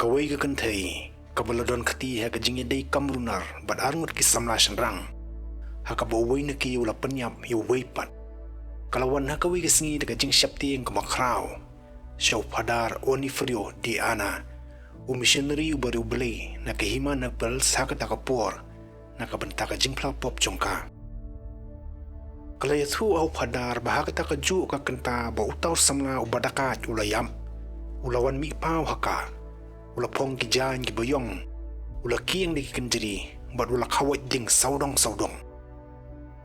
Kawai ka kantai, kabaladon kati ha ka jingidai kamrunar, bat arngot ki samlasyan rang. Ha ka bawai na ki ula penyap yu waipat. Kalawan ha kawai ka singi daga jing syapti yang kamakraw. Syau padar oni frio di ana. Missionary baru beli na kahima na bal sa ka takapor na kabenta ka jing pop jongka. Kalaya thu au padar bahaka takaju ka kenta ba utaw samna ubadakat ulayam. Ulawan mi pau haka. Ula pong ki jan ki bayong. Ula kiang di kenjeri bat ula kawat ding saudong.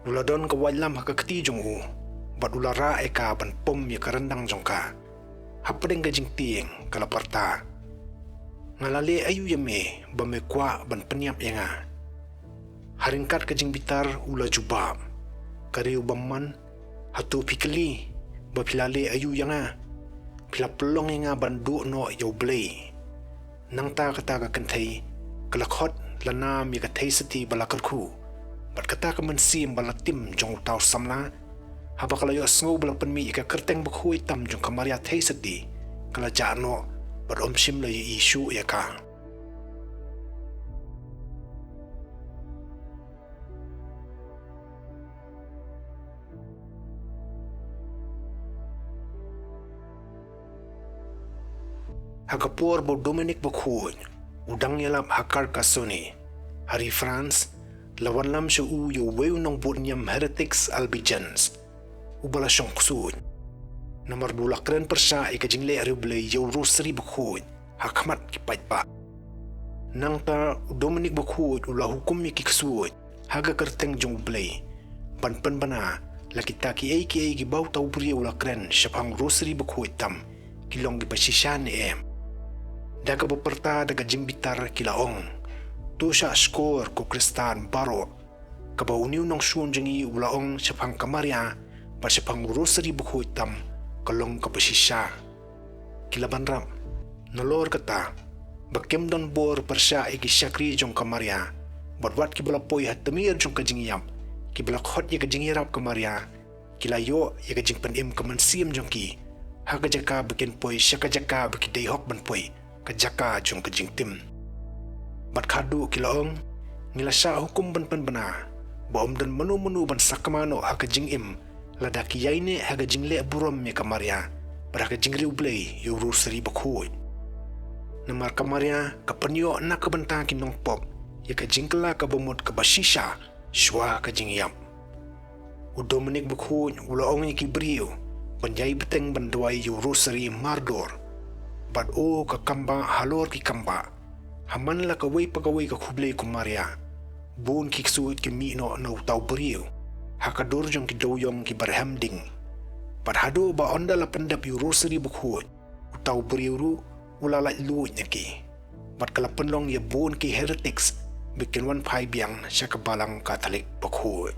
Ula don ka walam haka keti jong u. Bat ula ra eka ban pom ya karendang jongka. Hapadeng ka jing tieng kalaparta. Ngalale ayu yame ba me kwa ban penyap yanga. Haringkat ka jing bitar ula jubab. Kariu baman hatu pikeli ba pilale ayu yanga. Pila pelong yanga bandu no yau blei. Nang ta kata ka kantai kalakot lana mi MariaTheisotti balakarku. Bat kata ka mensim balatim jong utaw samla. Haba kalayo sngo balapan mi ika kerteng bakhui tam jong ka MariaTheisotti. Kala jano bat omsim la yu isu ya ka. Hakapor bo Dominic bakhuy, udang yalap hakar kasoni. Hari France, lawan lam siya yu wew nong bunyam heretics albijans. Ubala siyang kusuy. Namar bulakren persa ikajingle ariuble yaw rosary bakhuy, hakmat kipait pa. Nang ta Dominic bakhuy ula hukum mikiksuy, haga kerteng jong blay. Banpan bana, lakita ki ay gibaw tau buri ulakren syapang rosary bakhuy tam, kilong gipasisyan ni em. Daga beperta daga jimbitar kilaong. Tu sya skor ko kristan baro. Kaba uniu nong suon jengi ulaong syapang kamaria, ba syapang rosary buku hitam, kalong kabasisya. Kilaban ram, nolor kata, bakem don bor persya iki syakri jong kamaria, badwat kibalapoy hat temir jong kajingiyam, kibalakot ya kajingirap kamaria, kilayo ya kajing penim kamansim jong ki, hagajaka bikin poy syakajaka bikidai hok ban poy, kajaka jong kajing tim. Bat kadu kilaong, ngilasya hukum ban bana, baom dan menu-menu ban sakamano ha kajing im, ladaki yaine ha kajing le burom ya kamaria, pada kajing riu blay yu rosary bakhuy. Namar kamaria kapanyo na kabanta kinong pop, ya kajing kala kabamot kabasisya, shwa kajing yam. U Dominic bakhuy ulaong iki briew, banjay beteng banduay yu rosary mardor. Bat o kakamba halor ki kamba. Haman la kaway pagaway kakublay kumaria. Buon kiksuit ki mino na utaw briew. Hakador jong ki doyong ki barhamding. Bat hado ba onda la pandap yu rosary bukhuit. Utaw briew ru ulalay luit na ki. Bat kalapanlong ya buon ki heretics. Bikin wan pai biang siya kabalang Katholik bukhuit.